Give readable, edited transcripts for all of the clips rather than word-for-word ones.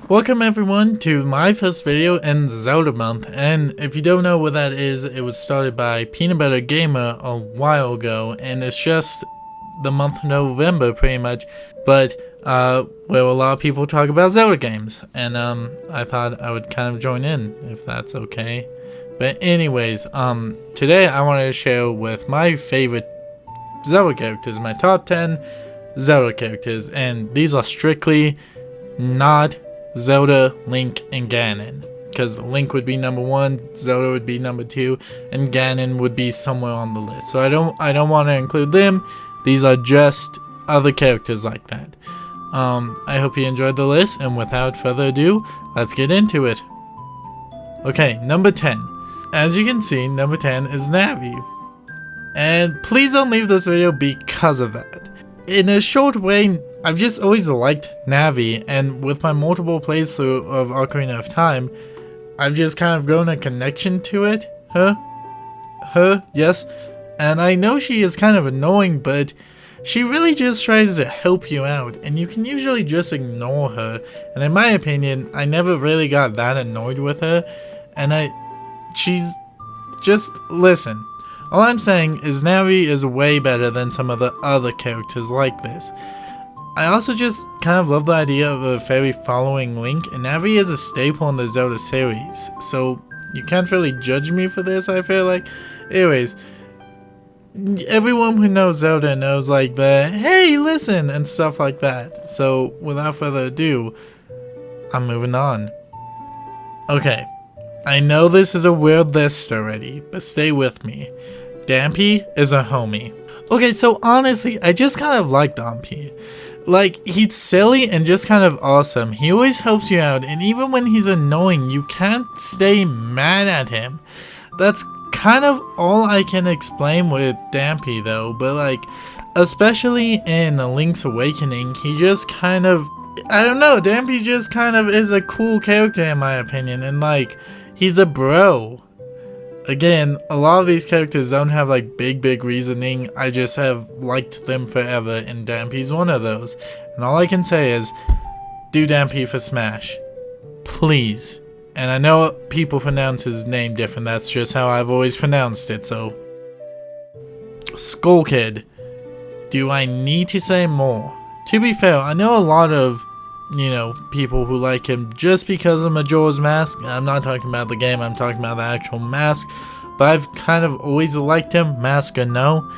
Welcome everyone to my first video in Zelda month, and if you don't know what that is, it was started by Peanut Butter Gamer a while ago, and it's just the month of November pretty much, but where a lot of people talk about Zelda games, and I thought I would kind of join in if that's okay. But anyways, today I wanted to share with my favorite Zelda characters, my top 10 Zelda characters, and these are strictly not Zelda, Link, and Ganon, because Link would be number 1, Zelda would be number 2, and Ganon would be somewhere on the list. So I don't want to include them. These are just other characters like that. I hope you enjoyed the list, and without further ado, let's get into it. Okay, number 10. As you can see, number 10 is Navi. And please don't leave this video because of that. In a short way, I've just always liked Navi, and with my multiple playthrough of Ocarina of Time, I've just kind of grown a connection to it. Yes. And I know she is kind of annoying, but she really just tries to help you out, and you can usually just ignore her. And in my opinion, I never really got that annoyed with her, and she's just, listen. All I'm saying is Navi is way better than some of the other characters like this. I also just kind of love the idea of a fairy following Link, and Navi is a staple in the Zelda series, so you can't really judge me for this, I feel like. Anyways, everyone who knows Zelda knows like the hey listen and stuff like that, so without further ado, I'm moving on. Okay, I know this is a weird list already, but stay with me. Dampy is a homie. Okay, so honestly, I just kind of like Dampy. Like, he's silly and just kind of awesome. He always helps you out, and even when he's annoying, you can't stay mad at him. That's kind of all I can explain with Dampy though, but like, especially in Link's Awakening, he just kind of, I don't know, Dampy just kind of is a cool character in my opinion, and like, he's a bro. Again, a lot of these characters don't have like big reasoning, I just have liked them forever, and Dampy's one of those. And all I can say is, do Dampy for Smash. Please. And I know people pronounce his name different, that's just how I've always pronounced it, so. Skull Kid. Do I need to say more? To be fair, I know a lot of people who like him just because of Majora's Mask. I'm not talking about the game, I'm talking about the actual mask. But I've kind of always liked him, mask or no.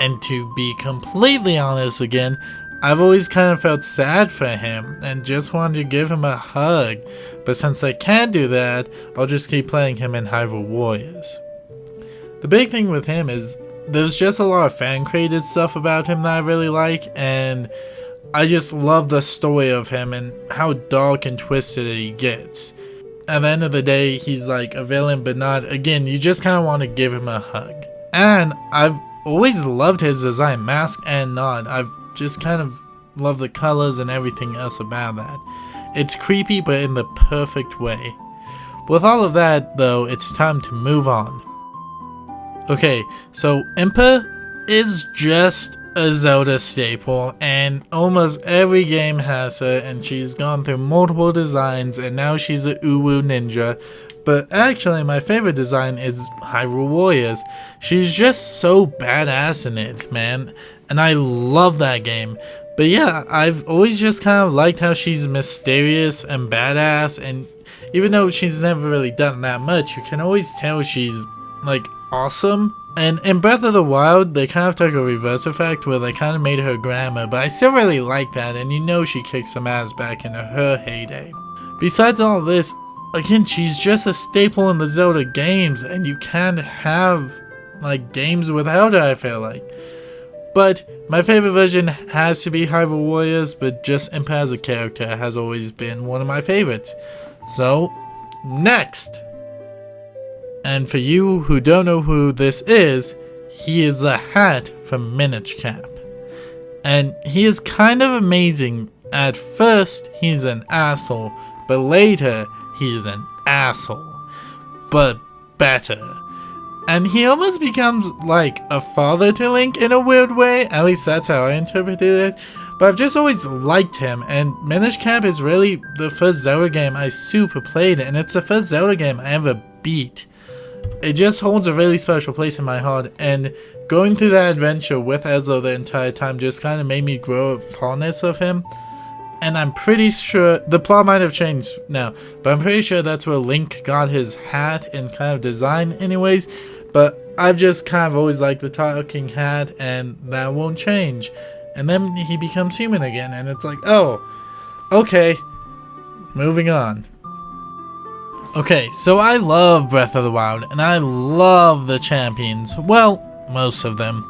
And to be completely honest again, I've always kind of felt sad for him and just wanted to give him a hug. But since I can't do that, I'll just keep playing him in Hyrule Warriors. The big thing with him is there's just a lot of fan created stuff about him that I really like, and I just love the story of him and how dark and twisted he gets. At the end of the day, he's like a villain, but not, again, you just kind of want to give him a hug. And I've always loved his design, mask and nod. I've just kind of loved the colors and everything else about that. It's creepy, but in the perfect way. With all of that, though, it's time to move on. Okay, so Impa is just a Zelda staple, and almost every game has her, and she's gone through multiple designs, and now she's a Uwu ninja. But actually, my favorite design is Hyrule Warriors. She's just so badass in it, man, and I love that game. But yeah, I've always just kind of liked how she's mysterious and badass, and even though she's never really done that much, you can always tell she's like awesome. And in Breath of the Wild, they kind of took a reverse effect where they kind of made her grandma, but I still really like that, and you know she kicks some ass back in her heyday. Besides all this, again, she's just a staple in the Zelda games, and you can't have like games without her, I feel like. But my favorite version has to be Hyrule Warriors, but just Impa as a character has always been one of my favorites. So, next! And for you who don't know who this is, he is a hat from Minish Cap. And he is kind of amazing. At first, he's an asshole, but later, he's an asshole. But better. And he almost becomes like a father to Link in a weird way, at least that's how I interpreted it. but I've just always liked him, and Minish Cap is really the first Zelda game I super played, and it's the first Zelda game I ever beat. It just holds a really special place in my heart, and going through that adventure with Ezzo the entire time just kind of made me grow a fondness of him. And I'm pretty sure, the plot might have changed now, but I'm pretty sure that's where Link got his hat and kind of design anyways. But I've just kind of always liked the talking hat, and that won't change. And then he becomes human again, and it's like, oh, okay, moving on. Okay, so I love Breath of the Wild, and I love the champions. Well, most of them.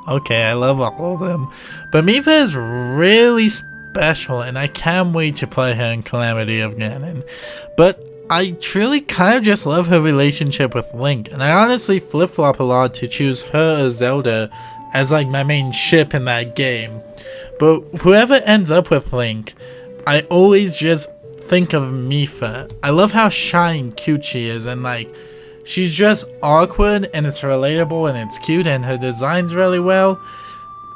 Okay, I love all of them. But Mipha is really special, and I can't wait to play her in Calamity of Ganon. But I truly kind of just love her relationship with Link, and I honestly flip-flop a lot to choose her or Zelda as like my main ship in that game. But whoever ends up with Link, I always just think of Mipha. I love how shy and cute she is, and like she's just awkward, and it's relatable, and it's cute, and her design's really well.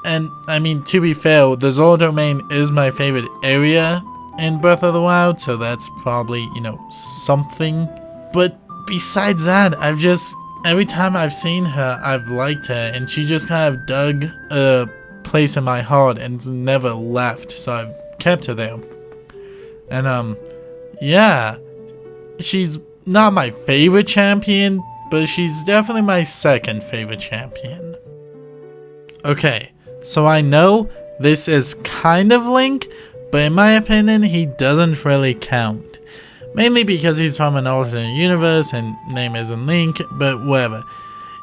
And I mean, to be fair, the Zora domain is my favorite area in Breath of the Wild, so that's probably, you know, something. But besides that, every time I've seen her, I've liked her, and she just kind of dug a place in my heart and never left, so I've kept her there. And yeah, she's not my favorite champion, but she's definitely my second favorite champion. Okay, so I know this is kind of Link, but in my opinion, he doesn't really count. Mainly because he's from an alternate universe and name isn't Link, but whatever.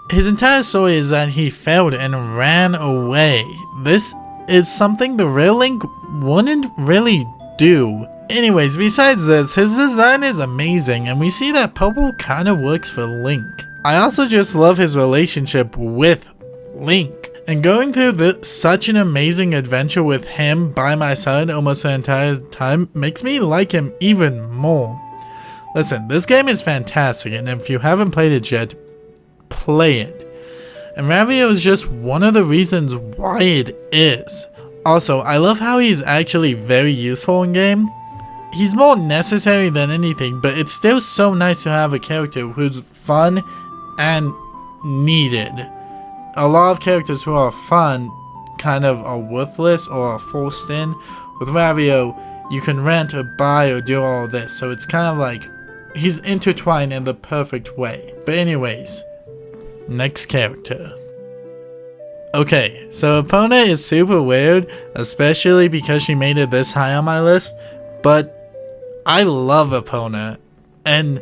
His entire story is that he failed and ran away. This is something the real Link wouldn't really do. Anyways, besides this, his design is amazing, and we see that purple kinda works for Link. I also just love his relationship with Link. And going through such an amazing adventure with him by my side almost the entire time makes me like him even more. Listen, this game is fantastic, and if you haven't played it yet, play it. And Ravio is just one of the reasons why it is. Also, I love how he's actually very useful in game. He's more necessary than anything, but it's still so nice to have a character who's fun and needed. A lot of characters who are fun kind of are worthless or are forced in. With Ravio, you can rent or buy or do all of this, so it's kind of like he's intertwined in the perfect way. But anyways, next character. Okay, so Epona is super weird, especially because she made it this high on my list, but I love Epona, and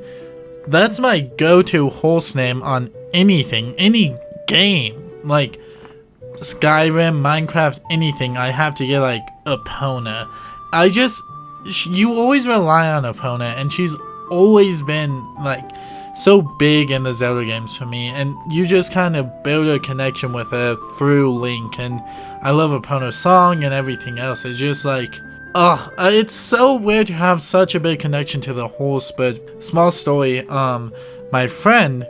that's my go-to horse name on anything, any game. Like Skyrim, Minecraft, anything, I have to get like Epona. You always rely on Epona, and she's always been like so big in the Zelda games for me, and you just kind of build a connection with her through Link, and I love Epona's song and everything else. It's just like, it's so weird to have such a big connection to the horse. But small story, my friend,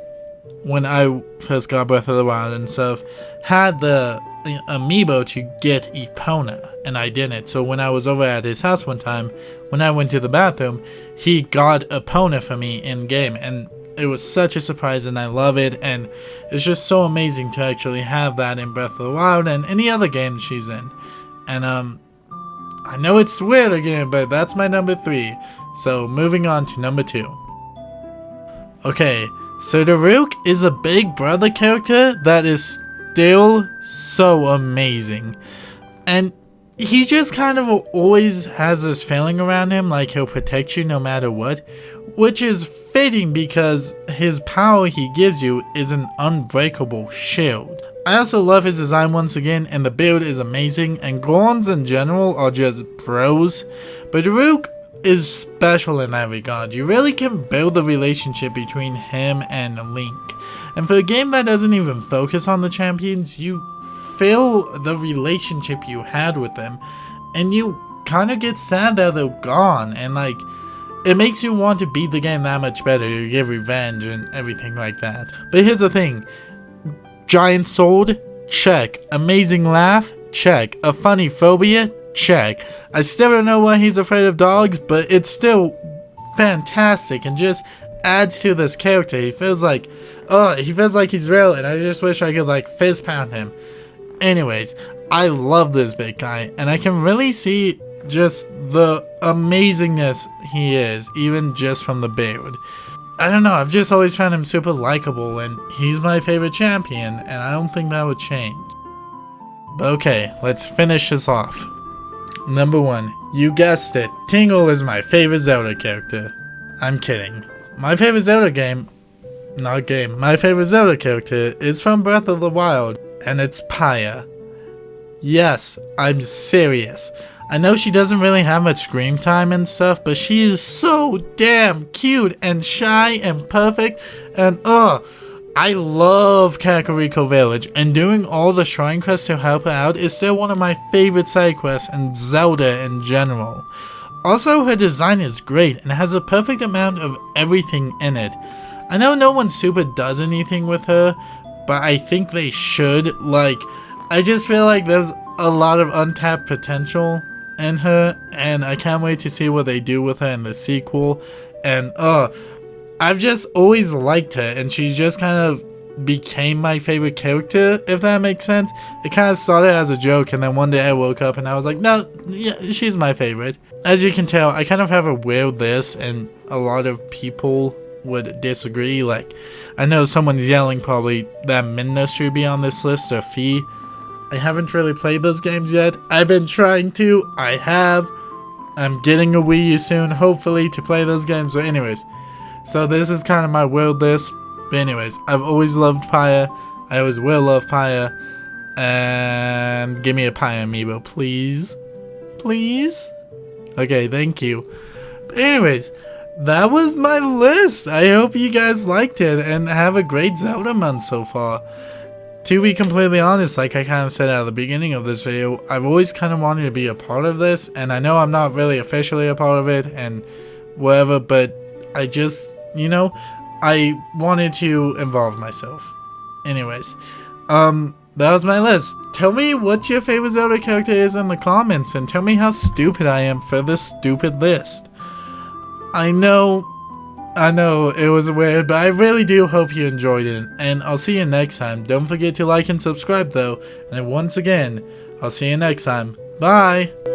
when I first got Breath of the Wild and stuff, had the amiibo to get Epona, and I didn't. So when I was over at his house one time, when I went to the bathroom, he got Epona for me in game, and it was such a surprise, and I love it, and it's just so amazing to actually have that in Breath of the Wild and any other game she's in. And I know it's weird again, but that's my number 3. So moving on to number 2. Okay, so Daruk is a big brother character that is still so amazing. And he just kind of always has this feeling around him like he'll protect you no matter what, which is fitting because his power he gives you is an unbreakable shield. I also love his design once again, and the build is amazing, and Gorons in general are just bros, but Daruk is special in that regard. You really can build a relationship between him and Link, and for a game that doesn't even focus on the champions, you feel the relationship you had with them, and you kind of get sad that they're gone, and like, it makes you want to beat the game that much better, to get revenge and everything like that. But here's the thing. Giant sword? Check. Amazing laugh? Check. A funny phobia? Check. I still don't know why he's afraid of dogs, but it's still fantastic and just adds to this character. He feels like he's real, and I just wish I could like fist pound him. Anyways, I love this big guy, and I can really see just the amazingness he is, even just from the build. I don't know, I've just always found him super likable, and he's my favorite champion, and I don't think that would change. But okay, let's finish this off. Number 1, you guessed it, Tingle is my favorite Zelda character. I'm kidding. My favorite Zelda my favorite Zelda character is from Breath of the Wild, and it's Paya. Yes, I'm serious. I know she doesn't really have much screen time and stuff, but she is so damn cute and shy and perfect, and I love Kakariko Village, and doing all the shrine quests to help her out is still one of my favorite side quests in Zelda in general. Also, her design is great and has a perfect amount of everything in it. I know no one super does anything with her, but I think they should. Like, I just feel like there's a lot of untapped potential in her, and I can't wait to see what they do with her in the sequel. And I've just always liked her, and she's just kind of became my favorite character, if that makes sense. It kind of started as a joke, and then one day I woke up and I was like, no, yeah, she's my favorite. As you can tell, I kind of have a weird list, and a lot of people would disagree. Like, I know someone's yelling probably that Midna should be on this list, or Fee. I haven't really played those games yet. I've been trying to. I have. I'm getting a Wii U soon, hopefully, to play those games. But anyways, so this is kind of my world list. But anyways, I've always loved Paya. I always will love Paya. And give me a Paya amiibo, please. Please? Okay, thank you. But anyways, that was my list. I hope you guys liked it and have a great Zelda month so far. To be completely honest, like I kind of said at the beginning of this video, I've always kind of wanted to be a part of this, and I know I'm not really officially a part of it and whatever, but I just, I wanted to involve myself. Anyways, that was my list. Tell me what your favorite Zelda character is in the comments, and tell me how stupid I am for this stupid list. I know it was weird, but I really do hope you enjoyed it, and I'll see you next time. Don't forget to like and subscribe though, and once again, I'll see you next time. Bye!